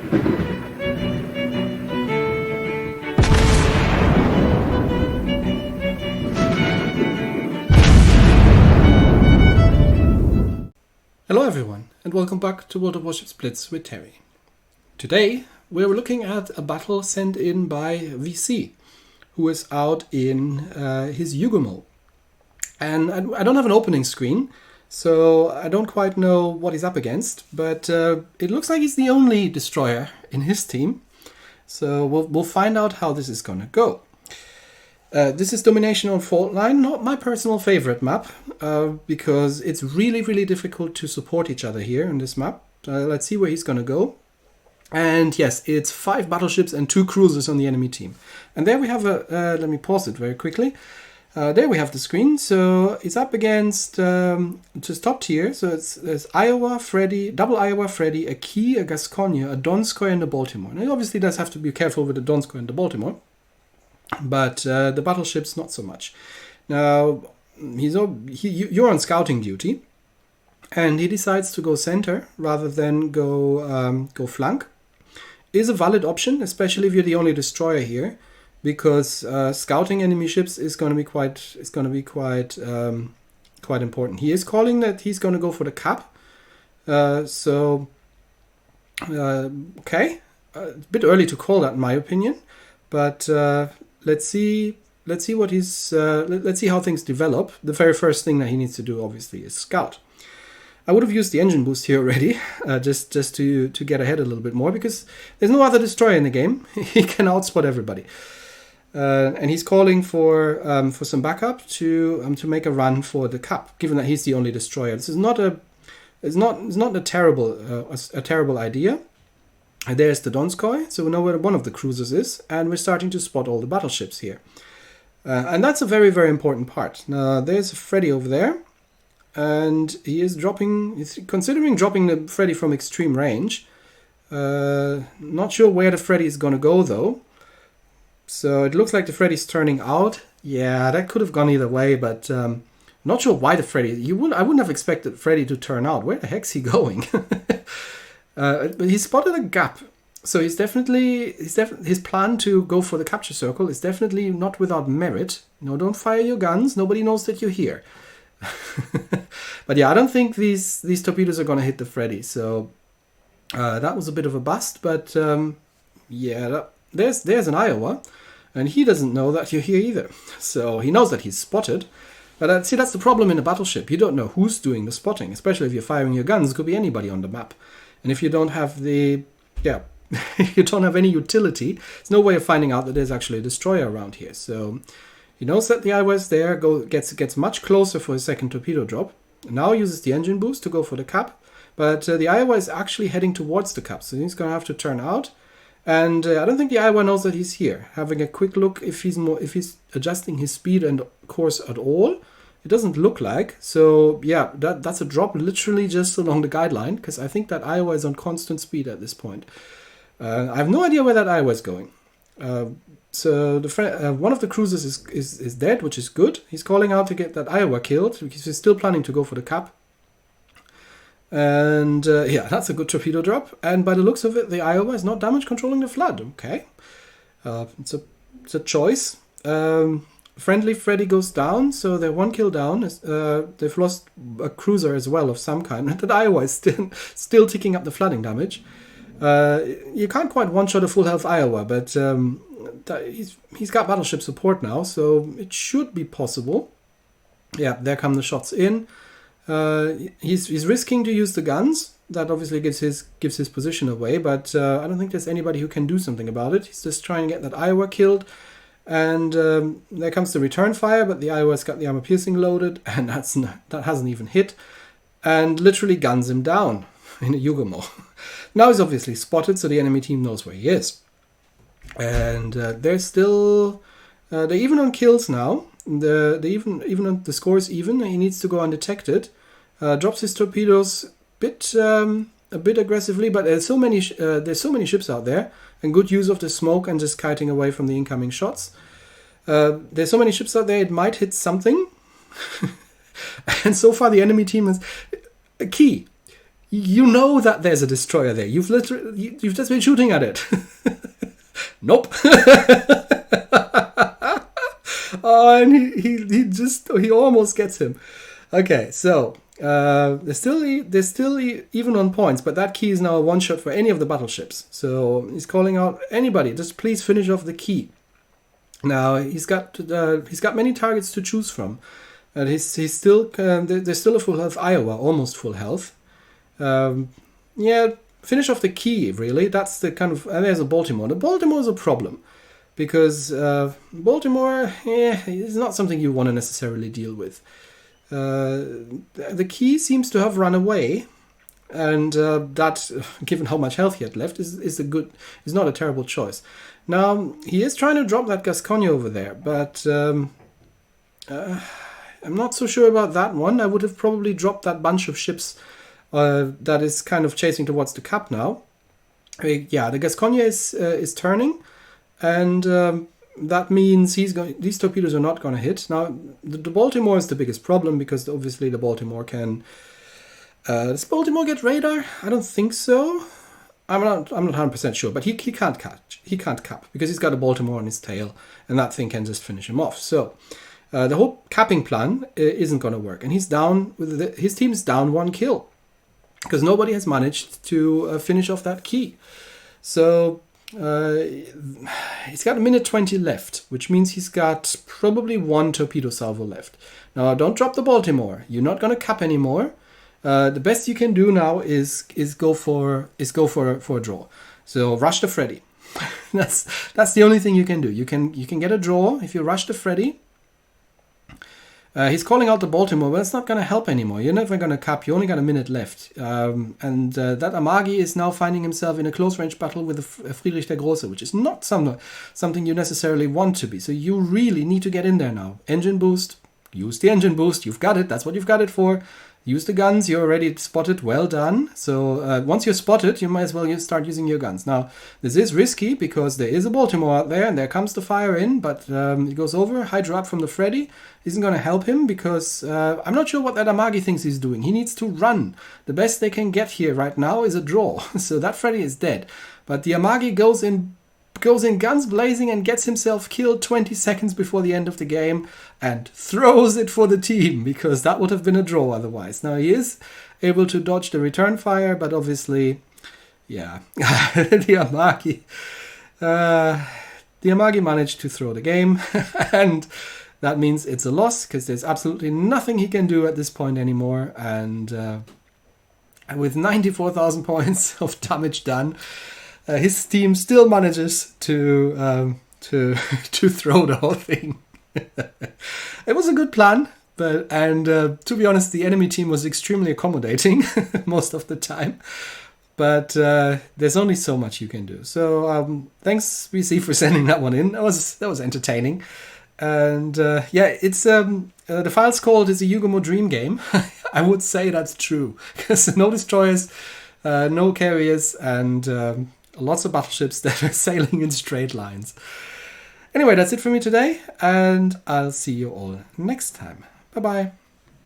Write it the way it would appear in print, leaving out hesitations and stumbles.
Hello everyone, and welcome back to World of Warships Blitz with Terry. Today we're looking at a battle sent in by VC, who is out in his Yugumo. And I don't have an opening screen, so I don't quite know what he's up against, but it looks like he's the only destroyer in his team. So we'll find out how this is going to go. This is Domination on Fault Line, not my personal favorite map, because it's really difficult to support each other here in this map. Let's see where he's going to go. And yes, it's 5 battleships and 2 cruisers on the enemy team. And there we have let me pause it very quickly. There we have the screen. So it's up against just top tier. So there's Iowa, Freddy, double Iowa, Freddy, a Key, a Gascogne, a Donskoy, and a Baltimore. And it obviously does have to be careful with the Donskoy and the Baltimore. But the battleships, not so much. Now, you're on scouting duty, and he decides to go center rather than go flank. Is a valid option, especially if you're the only destroyer here, because scouting enemy ships is going to be quite important. He is calling that he's going to go for the cap. Okay, a bit early to call that in my opinion, but. Let's see what he's. Let's see how things develop. The very first thing that he needs to do, obviously, is scout. I would have used the engine boost here already, just to get ahead a little bit more, because there's no other destroyer in the game. He can outspot everybody, and he's calling for some backup to make a run for the cap. Given that he's the only destroyer, this is not a terrible idea. There's the Donskoy, so we know where one of the cruisers is, and we're starting to spot all the battleships here. And that's a very important part. Now, there's Freddy over there, and he's considering dropping the Freddy from extreme range. Not sure where the Freddy is going to go, though. So it looks like the Freddy's turning out. Yeah, that could have gone either way, but not sure why the Freddy... I wouldn't have expected Freddy to turn out. Where the heck's he going? But he spotted a gap, so his plan to go for the capture circle is definitely not without merit. No, don't fire your guns. Nobody knows that you're here. But yeah, I don't think these torpedoes are going to hit the Freddy. So that was a bit of a bust. But yeah, there's an Iowa, and he doesn't know that you're here either. So he knows that he's spotted. But see, that's the problem in a battleship. You don't know who's doing the spotting, especially if you're firing your guns. It could be anybody on the map. And if you don't have if you don't have any utility, there's no way of finding out that there's actually a destroyer around here. So he knows that the Iowa is there, gets much closer for his second torpedo drop. Now uses the engine boost to go for the cap, but the Iowa is actually heading towards the cap, so he's going to have to turn out. And I don't think the Iowa knows that he's here. Having a quick look if he's adjusting his speed and course at all. It doesn't look like, so yeah, that's a drop literally just along the guideline, because I think that Iowa is on constant speed at this point. I have no idea where that Iowa is going. So one of the cruisers is dead, which is good. He's calling out to get that Iowa killed, because he's still planning to go for the cap. And yeah, that's a good torpedo drop. And by the looks of it, the Iowa is not damage controlling the flood. Okay, it's a choice. Friendly Freddy goes down, so they're 1 kill down. They've lost a cruiser as well of some kind. That Iowa is still ticking up the flooding damage. You can't quite one-shot a full health Iowa, but he's got battleship support now, so it should be possible. Yeah, there come the shots in. He's risking to use the guns. That obviously gives his position away, but I don't think there's anybody who can do something about it. He's just trying to get that Iowa killed. And there comes the return fire, but the Iowa's got the armor piercing loaded, and that hasn't even hit, and literally guns him down in a Yugumo. Now he's obviously spotted, so the enemy team knows where he is. And they're even on kills now. The score is even. He needs to go undetected. Drops his torpedoes a bit aggressively, but there's so many ships out there, and good use of the smoke and just kiting away from the incoming shots. There's so many ships out there, it might hit something. And so far the enemy team is a Key. You know that there's a destroyer there. You've just been shooting at it. Nope. Oh, and he almost gets him. Okay, so they're still even on points, but that key is now a one shot for any of the battleships. So he's calling out anybody, just please finish off the key. Now he's got many targets to choose from, and he's still there's still a full health Iowa, almost full health. Yeah, finish off the key, really. That's the kind of... And there's a Baltimore. The Baltimore is a problem because Baltimore is not something you want to necessarily deal with. The key seems to have run away, and that, given how much health he had left, is not a terrible choice. Now, he is trying to drop that Gascogne over there, but I'm not so sure about that one. I would have probably dropped that bunch of ships that is kind of chasing towards the cap now. Yeah, the Gascogne is turning, and that means these torpedoes are not going to hit. Now, the Baltimore is the biggest problem because obviously the Baltimore can... does Baltimore get radar? I don't think so. I'm not 100% sure, but he can't catch. He can't cap because he's got a Baltimore on his tail, and that thing can just finish him off. So the whole capping plan isn't going to work, and he's down his team's down 1 kill because nobody has managed to finish off that key. So he's got 1:20 left, which means he's got probably 1 torpedo salvo left. Now, don't drop the Baltimore. You're not going to cap anymore. The best you can do now is go for a draw. So rush the Freddy. that's the only thing you can do. You can get a draw if you rush the Freddy. He's calling out the Baltimore, but it's not going to help anymore. You're never going to cap. You only got a minute left. And that Amagi is now finding himself in a close-range battle with a Friedrich der Große, which is not something you necessarily want to be. So you really need to get in there now. Engine boost. Use the engine boost. You've got it. That's what you've got it for. Use the guns. You're already spotted. Well done. So once you're spotted, you might as well start using your guns. Now, this is risky because there is a Baltimore out there, and there comes the fire in, but it goes over. Hydro up from the Freddy isn't going to help him because I'm not sure what that Amagi thinks he's doing. He needs to run. The best they can get here right now is a draw. So that Freddy is dead. But the Amagi goes in guns blazing and gets himself killed 20 seconds before the end of the game and throws it for the team because that would have been a draw otherwise. Now he is able to dodge the return fire, but obviously, yeah, the Amagi managed to throw the game and that means it's a loss because there's absolutely nothing he can do at this point anymore. And with 94,000 points of damage done, his team still manages to throw the whole thing. It was a good plan, but to be honest, the enemy team was extremely accommodating most of the time. But there's only so much you can do. So thanks, BC, for sending that one in. That was entertaining. And it's the file's called is a Yugumo Dream Game. I would say that's true because no destroyers, no carriers, and lots of battleships that are sailing in straight lines. Anyway, that's it for me today, and I'll see you all next time. Bye-bye.